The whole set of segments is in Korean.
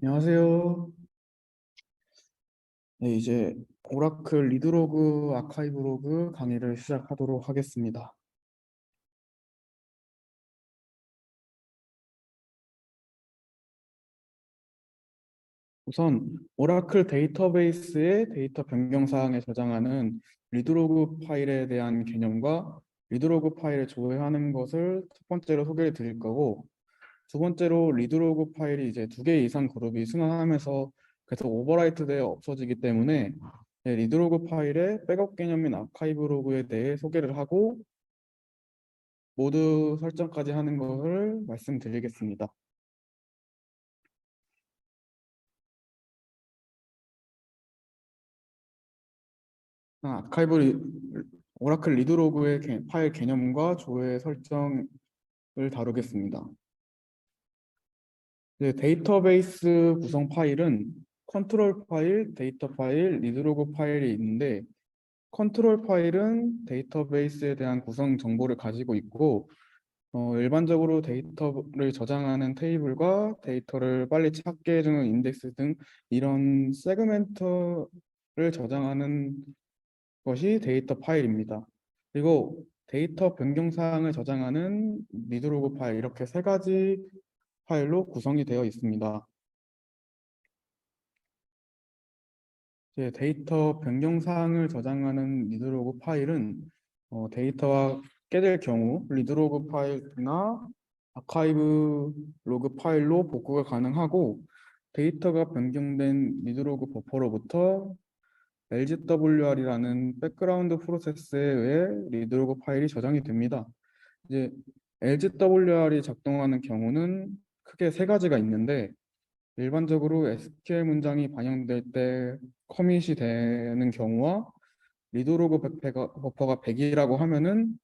안녕하세요. 네, 이제 오라클 리드로그 아카이브 로그 강의를 시작하도록 하겠습니다. 우선 오라클 데이터베이스의 데이터 변경 사항에 저장하는 리드로그 파일에 대한 개념과 리드로그 파일을 조회하는 것을 첫 번째로 소개해 드릴 거고, 두 번째로 리드로그 파일이 이제 두 개 이상 그룹이 순환하면서 계속 오버라이트 되어 없어지기 때문에 리드로그 파일의 백업 개념인 아카이브 로그에 대해 소개를 하고 모두 설정까지 하는 것을 말씀드리겠습니다. 아카이브 오라클 리드로그의 파일 개념과 조회 설정을 다루겠습니다. 데이터베이스 구성 파일은 컨트롤 파일, 데이터 파일, 리드로그 파일이 있는데, 컨트롤 파일은 데이터베이스에 대한 구성 정보를 가지고 있고, 일반적으로 데이터를 저장하는 테이블과 데이터를 빨리 찾게 해주는 인덱스 등 이런 세그멘트를 저장하는 것이 데이터 파일입니다. 그리고 데이터 변경 사항을 저장하는 리드로그 파일, 이렇게 세 가지 파일로 구성이 되어 있습니다. 이제 데이터 변경 사항을 저장하는 리드로그 파일은 데이터가 깨질 경우 리드로그 파일이나 아카이브 로그 파일로 복구가 가능하고, 데이터가 변경된 리드로그 버퍼로부터 LGWR이라는 백그라운드 프로세스에 의해 리드로그 파일이 저장이 됩니다. 이제 LGWR이 작동하는 경우는 크게 세 가지가 있는데, 일반적으로 SQL 문장이 반영될 때 커밋이 되는 경우와 리드로그 버퍼가 100이라고 하면은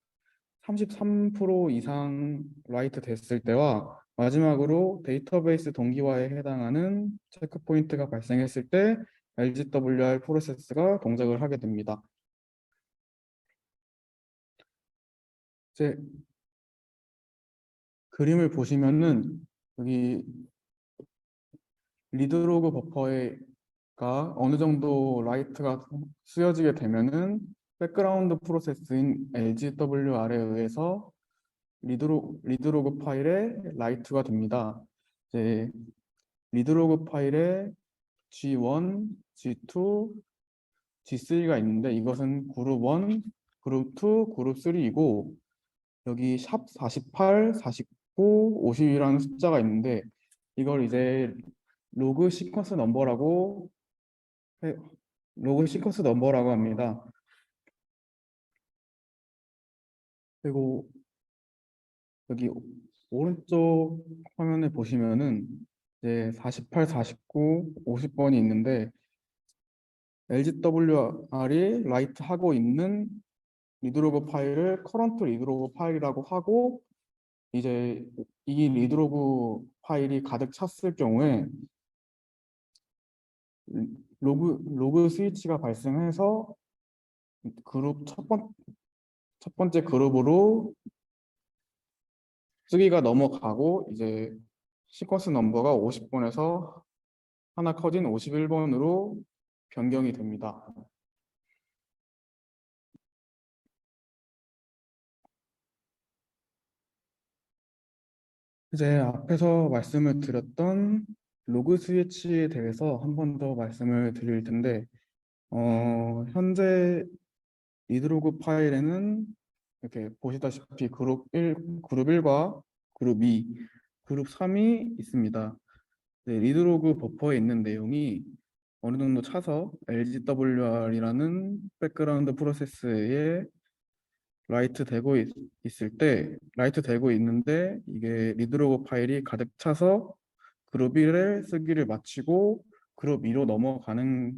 33% 이상 라이트 됐을 때와, 마지막으로 데이터베이스 동기화에 해당하는 체크 포인트가 발생했을 때 LGWR 프로세스가 동작을 하게 됩니다. 이제 그림을 보시면은 여기 리드로그 버퍼가 어느 정도 라이트가 쓰여지게 되면은 백그라운드 프로세스인 LGWR에 의해서 리드로그 파일에 라이트가 됩니다. 이제 리드로그 파일에 G1, G2, G3가 있는데, 이것은 그룹 1, 그룹 2, 그룹 3이고, 여기 샵 48, 49, 50이라는 숫자가 있는데, 이걸 이제 로그 시퀀스 넘버라고 해- 로그 시퀀스 넘버라고 합니다. 그리고 여기 오른쪽 화면에 보시면은 이제 48, 49, 50번이 있는데, LGWR이 라이트 하고 있는 리드로그 파일을 커런트 리드로그 파일이라고 하고, 이제 이 리드로그 파일이 가득 찼을 경우에 로그 스위치가 발생해서 그룹 첫 번째 그룹으로 쓰기가 넘어가고, 이제 시퀀스 넘버가 50번에서 하나 커진 51번으로 변경이 됩니다. 이제 앞에서 말씀을 드렸던 로그 스위치에 대해서 한 번 더 말씀을 드릴 텐데, 현재 리드로그 파일에는 이렇게 보시다시피 그룹 1과 그룹 2, 그룹 3이 있습니다. 네, 리드로그 버퍼에 있는 내용이 어느 정도 차서 LGWR이라는 백그라운드 프로세스에 라이트 되고 있는데, 이게 리드로그 파일이 가득 차서 그룹 1의 쓰기를 마치고 그룹 2로 넘어가는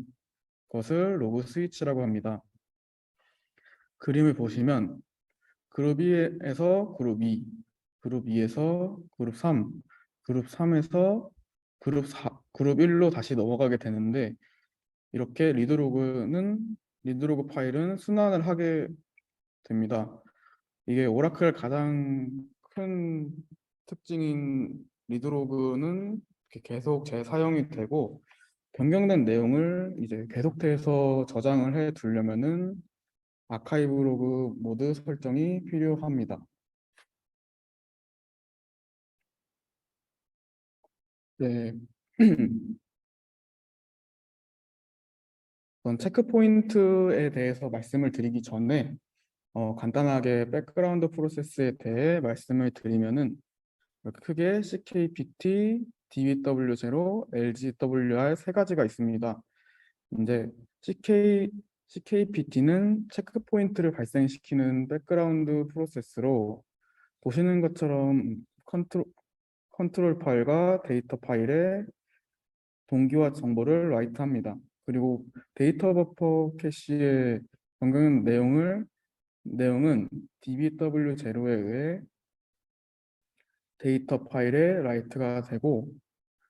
것을 로그 스위치라고 합니다. 그림을 보시면 그룹 1에서 그룹 2, 그룹 2에서 그룹 3, 그룹 3에서 그룹 4, 그룹 1로 다시 넘어가게 되는데, 이렇게 리드로그 파일은 순환을 하게 됩니다. 이게 오라클 가장 큰 특징인 리드로그는 이렇게 계속 재사용이 되고 변경된 내용을 이제 계속해서 저장을 해 두려면은 아카이브 로그 모드 설정이 필요합니다. 네. 우선 체크 포인트에 대해서 말씀을 드리기 전에 간단하게 백그라운드 프로세스에 대해 말씀을 드리면은 크게 CKPT, DBW0, LGWR 세 가지가 있습니다. 이제 CKPT는 체크 포인트를 발생시키는 백그라운드 프로세스로 보시는 것처럼 컨트롤 파일과 데이터 파일에 동기화 정보를 라이트합니다. 그리고 데이터 버퍼 캐시의 변경 내용은 DBW0에 의해 데이터 파일에 라이트가 되고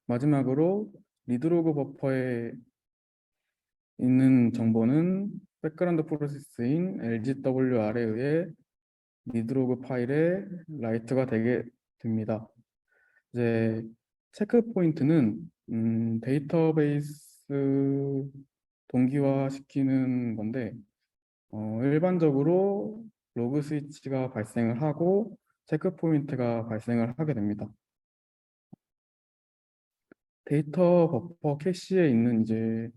마지막으로 리드로그 버퍼에 있는 정보는 백그라운드 프로세스인 LGWR에 의해 리드로그 파일에 라이트가 되게 됩니다. 이제 체크 포인트는 데이터베이스 동기화 시키는 건데 일반적으로 로그 스위치가 발생을 하고 체크 포인트가 발생을 하게 됩니다. 데이터 버퍼 캐시에 있는 이제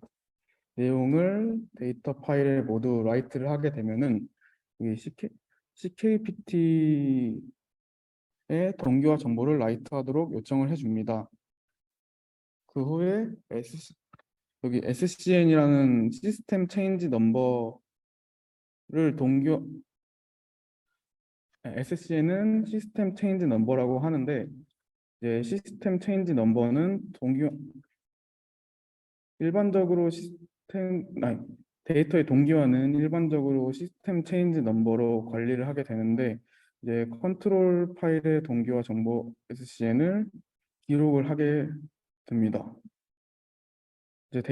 내용을 데이터 파일에 모두 라이트를 하게 되면은 이 CKPT의 동기화 정보를 라이트하도록 요청을 해줍니다. 그 후에 여기 SCN이라는 시스템 체인지 넘버를 SCN은 시스템 체인지 넘버라고 하는데 이제 시스템 체인지 넘버는 일반적으로 데이터의 동기화는 일반적으로 시스템 체인지 넘버로 관리를 하게 되는데 이제 컨트롤 파일의 동기화 정보 SCN을 기록을 하게 됩니다. 이제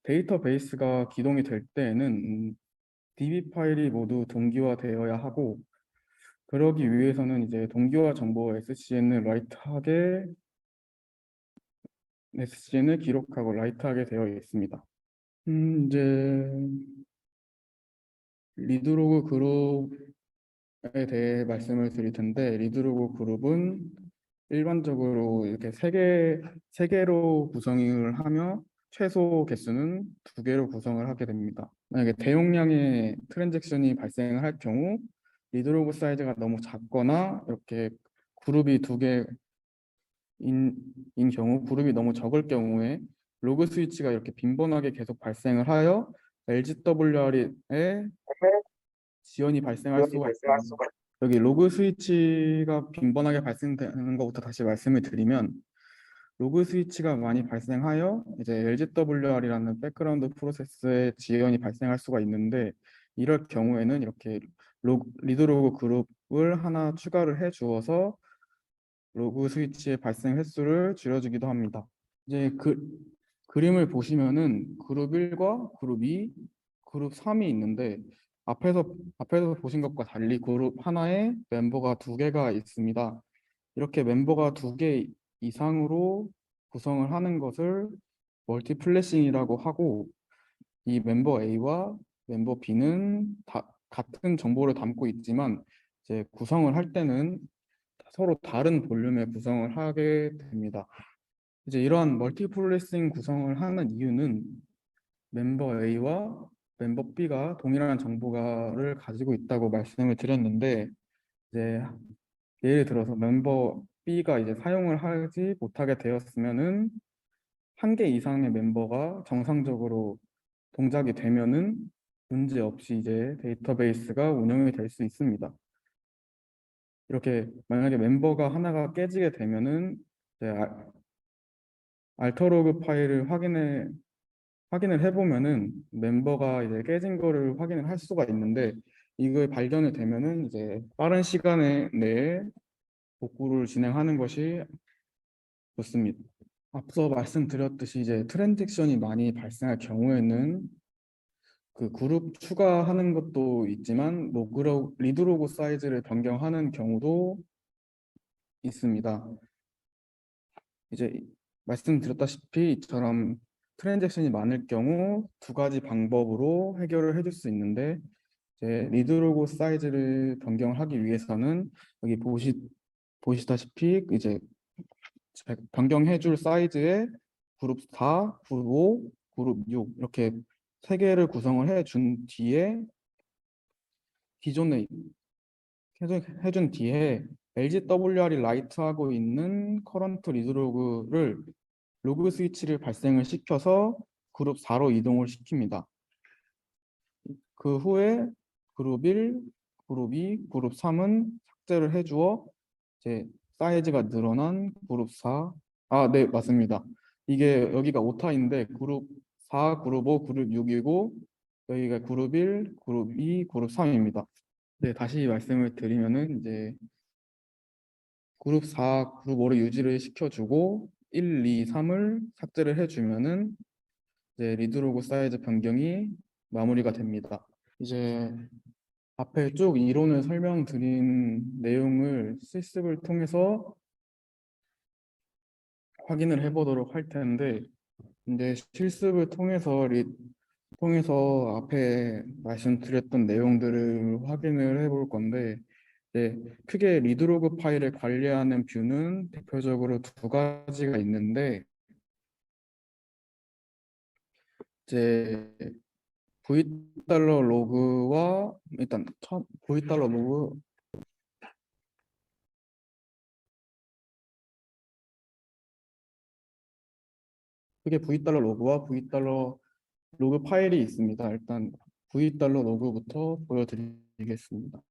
데이터베이스가 기동이 될 때에는 DB 파일이 모두 동기화되어야 하고 그러기 위해서는 이제 동기화 정보 SCN을 기록하고 라이트하게 되어 있습니다. 이제 리드로그 그룹에 대해 말씀을 드릴 텐데 리드로그 그룹은 일반적으로 이렇게 세 개로 구성을 하며 최소 개수는 2개로 구성을 하게 됩니다. 만약에 대용량의 트랜잭션이 발생을 할 경우 리드로그 사이즈가 너무 작거나 이렇게 그룹이 2개인 경우 그룹이 너무 적을 경우에 로그 스위치가 이렇게 빈번하게 계속 발생을 하여 LGWR에 지연이 발생할 수가 있습니다. 여기 로그 스위치가 빈번하게 발생되는 것부터 다시 말씀을 드리면 로그 스위치가 많이 발생하여 이제 LGWR이라는 백그라운드 프로세스에 지연이 발생할 수가 있는데 이럴 경우에는 이렇게 리드로그 그룹을 하나 추가를 해 주어서 로그 스위치의 발생 횟수를 줄여주기도 합니다. 이제 그림을 보시면은 그룹 1과 그룹 2, 그룹 3이 있는데 앞에서 보신 것과 달리 그룹 하나에 멤버가 2개가 있습니다. 이렇게 멤버가 2개 이상으로 구성을 하는 것을 멀티플래싱이라고 하고 이 멤버 A와 멤버 B는 같은 정보를 담고 있지만 이제 구성을 할 때는 서로 다른 볼륨의 구성을 하게 됩니다. 이제 이러한 멀티플래싱 구성을 하는 이유는 멤버 A와 멤버 B가 동일한 정보를 가지고 있다고 말씀을 드렸는데 이제 예를 들어서 멤버 B가 이제 사용을 하지 못하게 되었으면은 1개 이상의 멤버가 정상적으로 동작이 되면은 문제 없이 이제 데이터베이스가 운영이 될 수 있습니다. 이렇게 만약에 멤버가 하나가 깨지게 되면은 이제 알터로그 파일을 확인을 해보면은 멤버가 이제 깨진 거를 확인을 할 수가 있는데 이걸 발견이 되면은 이제 빠른 시간에 내에 복구를 진행하는 것이 좋습니다. 앞서 말씀드렸듯이 이제 트랜잭션이 많이 발생할 경우에는 그 그룹 추가하는 것도 있지만 리드로그 사이즈를 변경하는 경우도 있습니다. 이제 말씀드렸다시피 이처럼 트랜잭션이 많을 경우 두 가지 방법으로 해결을 해줄 수 있는데 이제 리드로그 사이즈를 변경하기 위해서는 여기 보시다시피 이제 변경해줄 사이즈에 그룹 4, 그룹 5, 그룹 6 이렇게 세 개를 구성을 해준 뒤에 기존에 해준 뒤에 LGWR이 라이트하고 있는 커런트 리드로그를 로그 스위치를 발생을 시켜서 그룹 4로 이동을 시킵니다. 그 후에 그룹 1, 그룹 2, 그룹 3은 삭제를 해주어 이제 사이즈가 늘어난 그룹 4, 네, 맞습니다. 이게 여기가 오타인데 그룹 4, 그룹 5, 그룹 6이고 여기가 그룹 1, 그룹 2, 그룹 3입니다. 네, 다시 말씀을 드리면은 이제 그룹 4, 그룹 5를 유지를 시켜주고 1, 2, 3을 삭제를 해주면은 이제 리드로그 사이즈 변경이 마무리가 됩니다. 이제 앞에 쭉 이론을 설명드린 내용을 실습을 통해서 확인을 해보도록 할 텐데 이제 실습을 통해서 앞에 말씀드렸던 내용들을 확인을 해볼 건데 크게 리드로그 파일을 관리하는 뷰는 대표적으로 두 가지가 있는데 이제 V 달러 로그와 일단 V 달러 로그 크게 V달러 로그와 V달러 로그 파일이 있습니다. 일단 V달러 로그부터 보여드리겠습니다.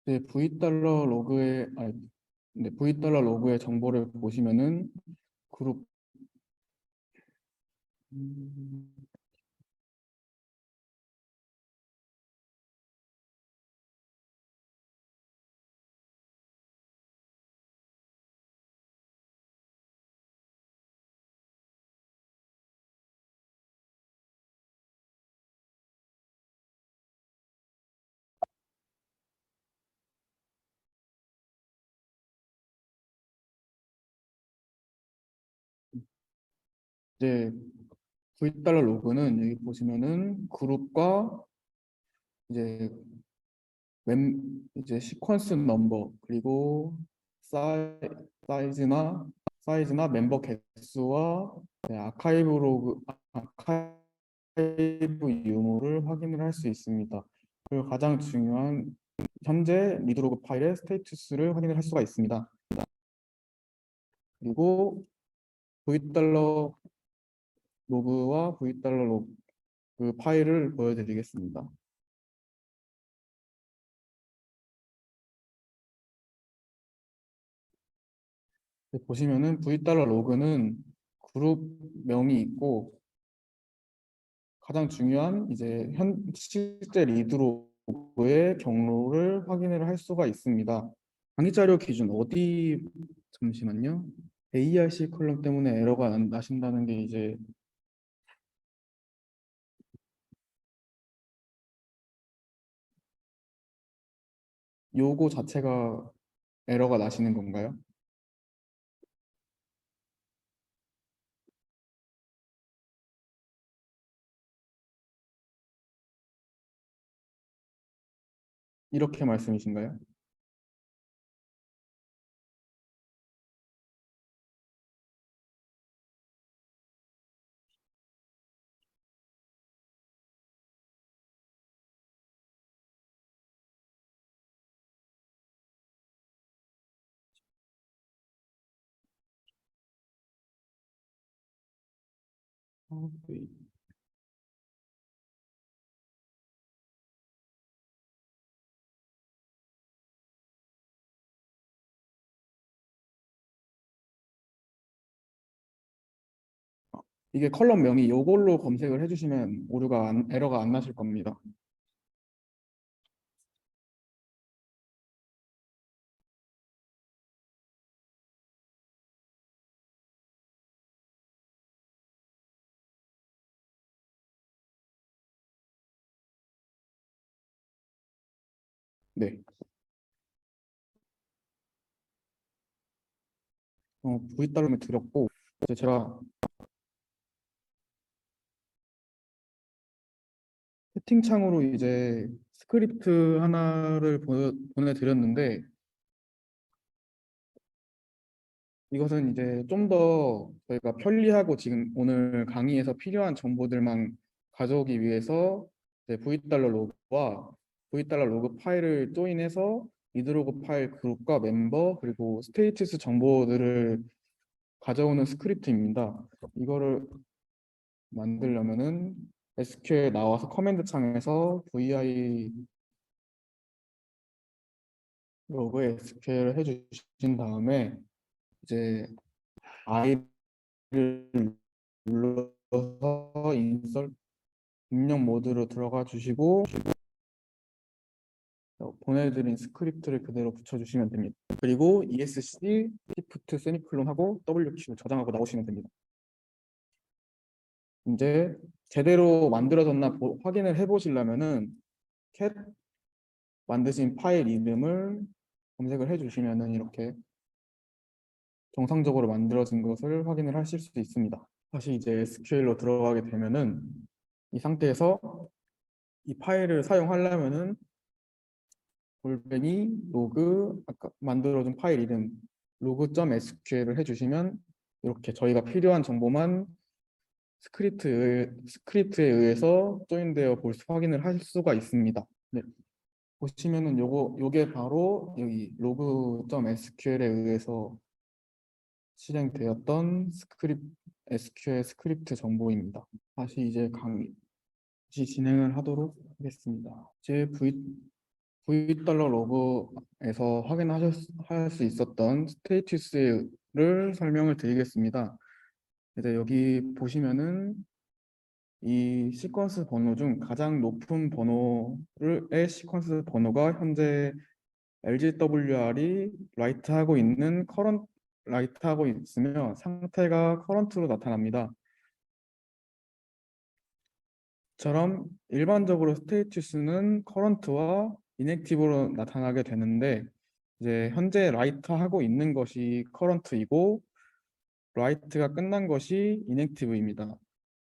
V달러 로그의 V달러 로그의 정보를 보시면은 그룹 음, 이제 V달러 로그는 여기 보시면은 그룹과 이제 이제 시퀀스 넘버 그리고 사이, 사이즈나 사이즈나 멤버 개수와 아카이브 유무를 확인을 할 수 있습니다. 그리고 가장 중요한 현재 리드로그 파일의 스테이투스를 확인을 할 수가 있습니다. 그리고 V달러 로그와 V달러 로그 파일을 보여드리겠습니다. 보시면은 V달러 로그는 그룹명이 있고 가장 중요한 이제 실제 리드로그의 경로를 확인을 할 수가 있습니다. 강의 자료 기준 잠시만요. ARC 컬럼 때문에 에러가 나신다는 게 이제 요거 자체가 에러가 나시는 건가요? 이렇게 말씀이신가요? 네. 이게 컬럼명이 이걸로 검색을 해주시면 에러가 안 나실 겁니다. 네. V달러를 드렸고 이제 제가 채팅창으로 이제 스크립트 하나를 보내드렸는데 이것은 이제 좀 더 저희가 편리하고 지금 오늘 강의에서 필요한 정보들만 가져오기 위해서 이제 V달러 로그와 V달러 로그 파일을 조인해서 리드로그 파일 그룹과 멤버 그리고 스테이투스 정보들을 가져오는 스크립트입니다. 이거를 만들려면은 SQL 나와서 커맨드 창에서 vi 로그에 SQL을 해주신 다음에 이제 i를 눌러서 인설 입력 모드로 들어가 주시고 보내드린 스크립트를 그대로 붙여주시면 됩니다. 그리고 ESC shift 세미콜론 하고 WQ 저장하고 나오시면 됩니다. 이제 제대로 만들어졌나 확인을 해보시려면은 cat 만드신 파일 이름을 검색을 해주시면은 이렇게 정상적으로 만들어진 것을 확인을 하실 수 있습니다. 다시 이제 SQL로 들어가게 되면은 이 상태에서 이 파일을 사용하려면은 골뱅이 로그 아까 만들어준 파일 이름 로그.sql을 해주시면 이렇게 저희가 필요한 정보만 스크립트에 의해서 조인되어 확인을 할 수가 있습니다. 네. 보시면은 요게 바로 여기 로그.sql에 의해서 실행되었던 SQL 스크립트 정보입니다. 다시 이제 진행을 하도록 하겠습니다. 이제 V 달러 로그에서 할 수 있었던 스테이투스를 설명을 드리겠습니다. 이제 여기 보시면은 이 시퀀스 번호 중 가장 높은 번호의 시퀀스 번호가 현재 LGWR이 라이트 하고 있으며 상태가 커런트로 나타납니다. 처럼 일반적으로 스테이투스는 커런트와 이넥티브로 나타나게 되는데 이제 현재 라이트 하고 있는 것이 커런트이고 라이트가 끝난 것이 이넥티브입니다.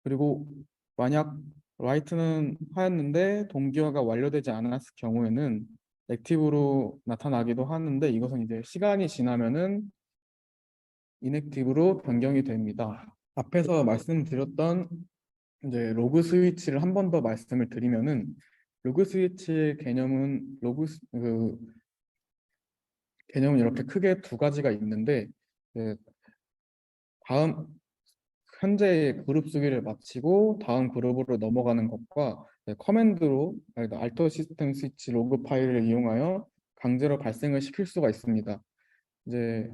그리고 만약 라이트는 하였는데 동기화가 완료되지 않았을 경우에는 액티브로 나타나기도 하는데 이것은 이제 시간이 지나면은 이넥티브로 변경이 됩니다. 앞에서 말씀드렸던 이제 로그 스위치를 한 번 더 말씀을 드리면은 로그 스위치의 개념은 이렇게 크게 두 가지가 있는데 그 다음 현재의 그룹 수기를 마치고 다음 그룹으로 넘어가는 것과 커맨드로 알터 시스템 스위치 로그 파일을 이용하여 강제로 발생을 시킬 수가 있습니다. 이제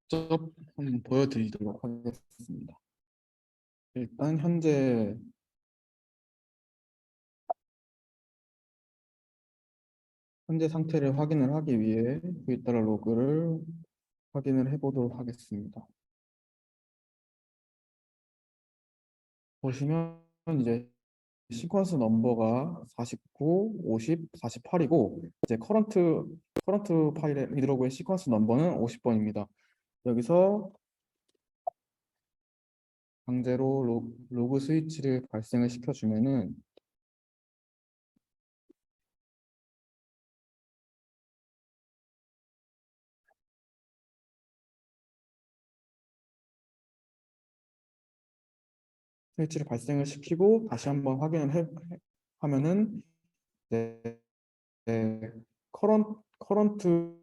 직접 한번 보여드리도록 하겠습니다. 일단 현재 상태를 확인을 하기 위해 V따라 로그를 확인을 해보도록 하겠습니다. 보시면 이제 시퀀스 넘버가 49, 50, 48이고 이제 커런트 파일의 리드로그의 시퀀스 넘버는 50번입니다. 여기서 강제로 로그 스위치를 발생을 시켜주면은 스위치를 발생을 시키고 다시 한번 하면은 네, 커런트였던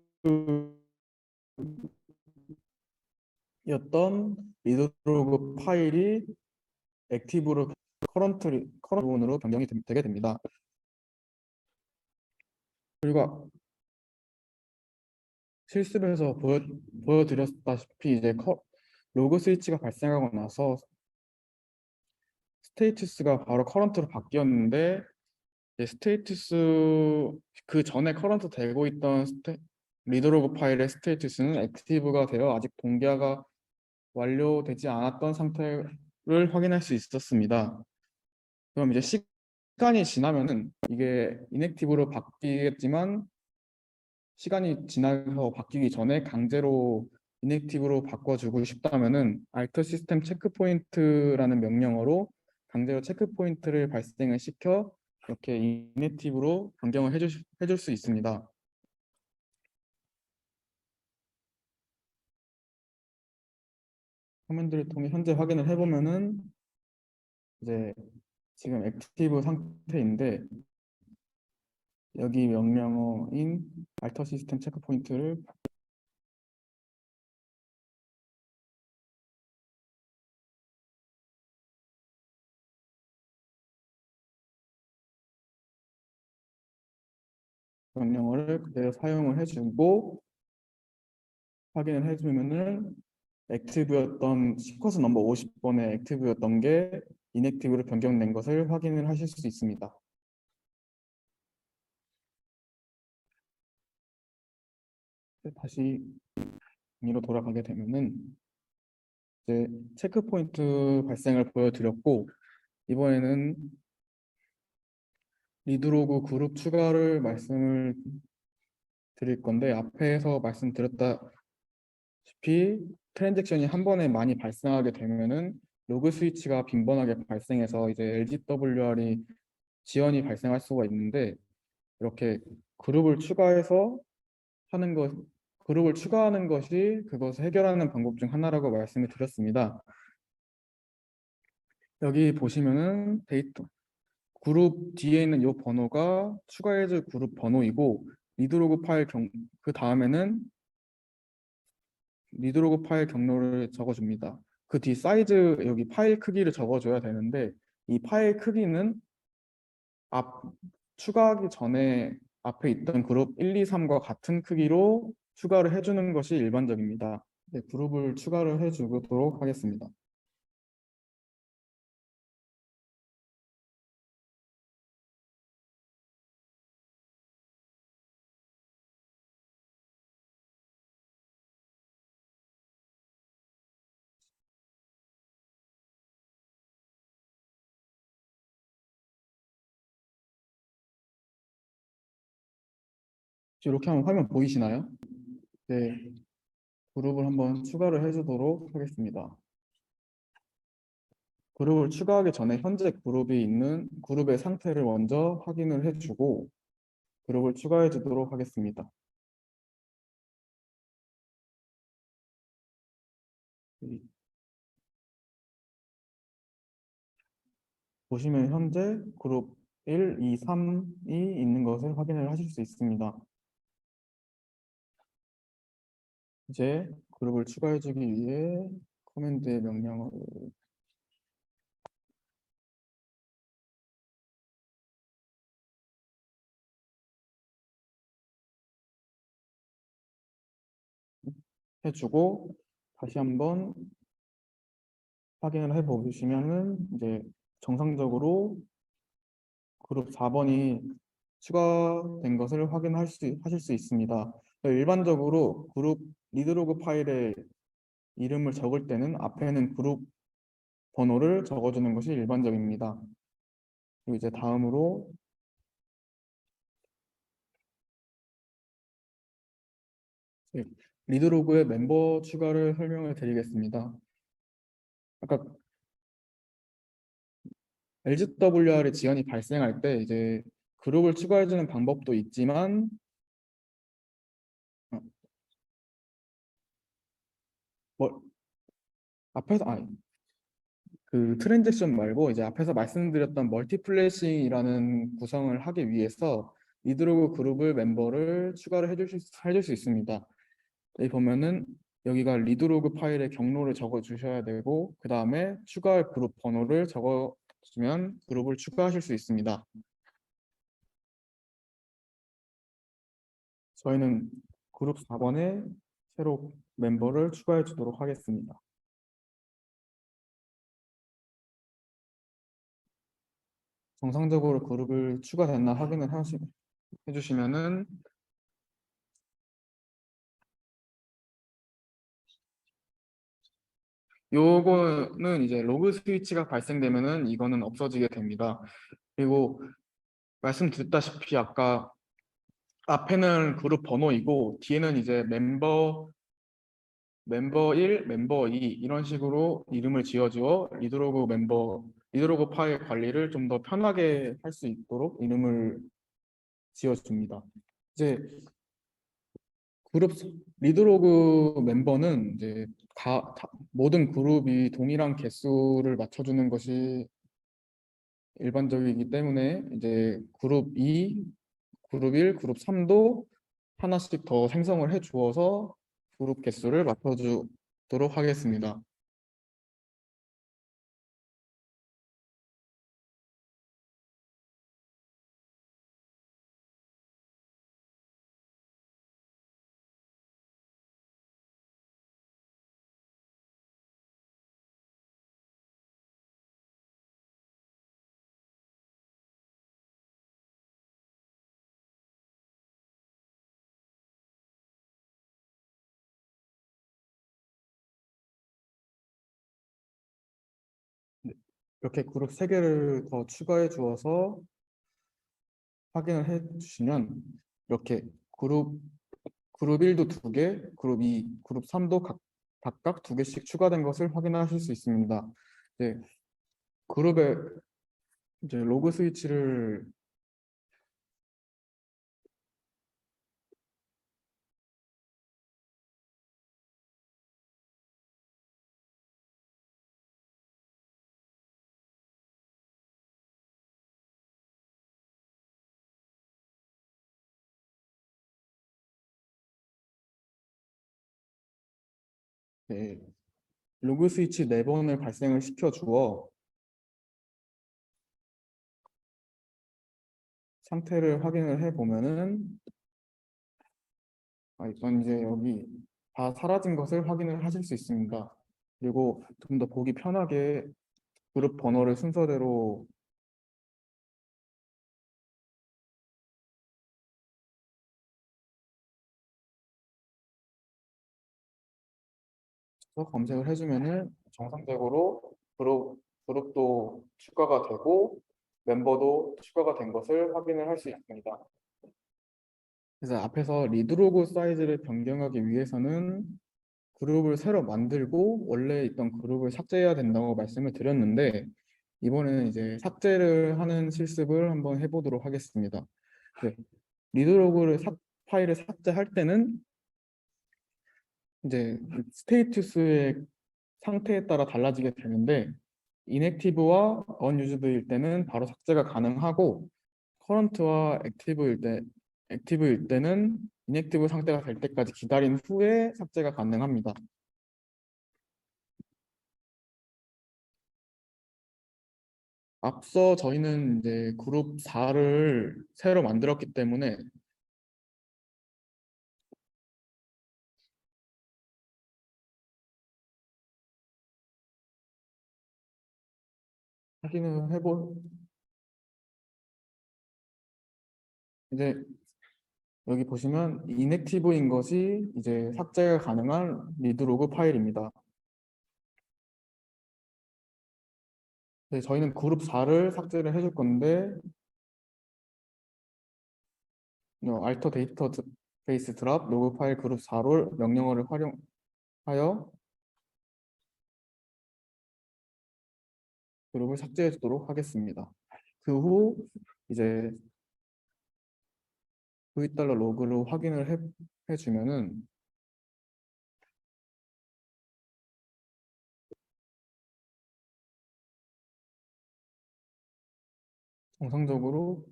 리드로그 파일이 액티브로 커런트로 변경이 되게 됩니다. 그리고 실습에서 보여드렸다시피 이제 로그 스위치가 발생하고 나서 스테이투스가 바로 커런트로 바뀌었는데 이제 스테이투스 그 전에 커런트 되고 있던 리드로그 파일의 스테이투스는 액티브가 되어 아직 동기화가 완료되지 않았던 상태를 확인할 수 있었습니다. 그럼 이제 시간이 지나면은 이게 인액티브로 바뀌겠지만 시간이 지나서 바뀌기 전에 강제로 인액티브로 바꿔주고 싶다면은 알터 시스템 체크포인트라는 명령어로 강제로 체크포인트를 발생을 시켜 이렇게 인액티브로 변경을 해줄 수 있습니다. 화면들을 통해 현재 확인을 해보면은 이제 지금 액티브 상태인데 여기 명령어인 알터 시스템 체크포인트를 명령어를 그대로 사용을 해주고 확인을 해주면은 액티브였던 시퀀스 넘버 50번의 액티브였던 게 인액티브로 변경된 것을 확인을 하실 수 있습니다. 다시 위로 돌아가게 되면은 이제 체크 포인트 발생을 보여드렸고 이번에는 리드로그 그룹 추가를 말씀을 드릴 건데 앞에서 말씀드렸다시피 트랜잭션이 한 번에 많이 발생하게 되면은 로그 스위치가 빈번하게 발생해서 이제 LGWR이 지연이 발생할 수가 있는데 이렇게 그룹을 추가해서 하는 것 그룹을 추가하는 것이 그것을 해결하는 방법 중 하나라고 말씀을 드렸습니다. 여기 보시면은 데이터 그룹 뒤에 있는 이 번호가 추가해줄 그룹 번호이고 리드로그 파일 그 다음에는 리드로그 파일 경로를 적어줍니다. 그 뒤 사이즈 여기 파일 크기를 적어줘야 되는데 이 파일 크기는 앞 추가하기 전에 앞에 있던 그룹 1, 2, 3과 같은 크기로 추가를 해주는 것이 일반적입니다. 네, 그룹을 추가를 해주도록 하겠습니다. 이렇게 하면 화면 보이시나요? 네, 그룹을 한번 추가를 해주도록 하겠습니다. 그룹을 추가하기 전에 현재 그룹이 있는 그룹의 상태를 먼저 확인을 해주고 그룹을 추가해 주도록 하겠습니다. 보시면 현재 그룹 1, 2, 3이 있는 것을 확인을 하실 수 있습니다. 이제 그룹을 추가해 주기 위해 커맨드의 명령을 해주고 다시 한번 확인을 해보시면은 이제 정상적으로 그룹 4번이 추가된 것을 하실 수 있습니다. 일반적으로 그룹 리드로그 파일에 이름을 적을 때는 앞에는 그룹 번호를 적어주는 것이 일반적입니다. 그리고 이제 다음으로 리드로그의 멤버 추가를 설명을 드리겠습니다. 아까 LGWR의 지연이 발생할 때 이제 그룹을 추가해주는 방법도 있지만 어, 뭐 앞에서 그 트랜잭션 말고 이제 앞에서 말씀드렸던 멀티플래싱이라는 구성을 하기 위해서 리드로그 그룹을 멤버를 추가를 해줄 수 있습니다. 여기 보면은 여기가 리드로그 파일의 경로를 적어 주셔야 되고 그 다음에 추가할 그룹 번호를 적어 주면 그룹을 추가하실 수 있습니다. 저희는 그룹 4번에 새로 멤버를 추가해 주도록 하겠습니다. 정상적으로 그룹을 추가됐나 확인을 해주시면은 요거는 이제 로그 스위치가 발생되면은 이거는 없어지게 됩니다. 그리고 말씀드렸다시피 아까 앞에는 그룹 번호이고 뒤에는 이제 멤버 1, 멤버 2 이런 식으로 이름을 지어주어 리드로그 파일 관리를 좀 더 편하게 할 수 있도록 이름을 지어줍니다. 이제 그룹 리드로그 멤버는 이제 모든 그룹이 동일한 개수를 맞춰주는 것이 일반적이기 때문에 이제 그룹 2, 그룹 1, 그룹 3도 하나씩 더 생성을 해 주어서 그룹 개수를 맞춰주도록 하겠습니다. 네, 이렇게 그룹 3개를 더 추가해 주어서 확인을 해 주시면 이렇게 그룹 1도 2개, 그룹 2, 그룹 3도 각각 2개씩 추가된 것을 확인하실 수 있습니다. 이제 그룹의 이제 로그 스위치를 네, 로그 스위치 4번을 발생을 시켜 주어 상태를 확인을 해 보면은 이건 이제 여기 다 사라진 것을 확인을 하실 수 있습니다. 그리고 좀 더 보기 편하게 그룹 번호를 순서대로 해서 검색을 해주면은 정상적으로 그룹도 추가가 되고 멤버도 추가가 된 것을 확인을 할 수 있습니다. 그래서 앞에서 리드로그 사이즈를 변경하기 위해서는 그룹을 새로 만들고 원래 있던 그룹을 삭제해야 된다고 말씀을 드렸는데 이번에는 이제 삭제를 하는 실습을 한번 해보도록 하겠습니다. 네, 리드로그를 파일을 삭제할 때는 이제 스테이투스의 상태에 따라 달라지게 되는데 inactive와 unused일 때는 바로 삭제가 가능하고 current와 active일 때는 inactive 상태가 될 때까지 기다린 후에 삭제가 가능합니다. 앞서 저희는 이제 그룹 4를 새로 만들었기 때문에 확인을 해보 이제 여기 보시면 inactive인 것이 이제 삭제가 가능한 리드로그 파일입니다. 네, 저희는 그룹 4를 삭제를 해줄 건데 alter 데이터 베이스 드랍 로그 파일 그룹 4로 명령어를 활용하여 그룹을 삭제해 주도록 하겠습니다. 그 후 이제 $로그로 확인을 해주면은 정상적으로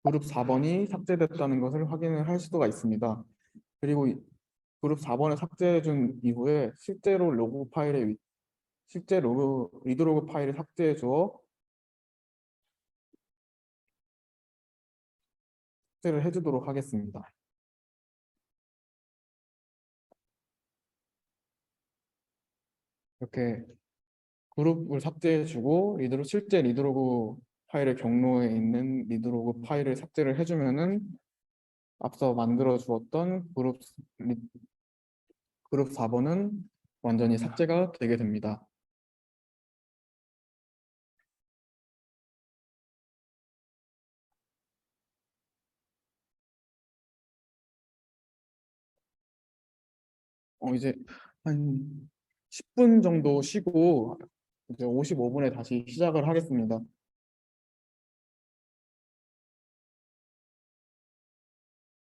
그룹 4번이 삭제됐다는 것을 확인을 할 수가 있습니다. 그리고 그룹 4번을 삭제해 준 이후에 실제 리드 로그 파일을 삭제해 주어 삭제를 해주도록 하겠습니다. 이렇게 그룹을 삭제해주고 실제 리드로그 파일의 경로에 있는 리드로그 파일을 삭제를 해주면은 앞서 만들어 주었던 그룹 4번은 완전히 삭제가 되게 됩니다. 이제 한 10분 정도 쉬고 이제 55분에 다시 시작을 하겠습니다.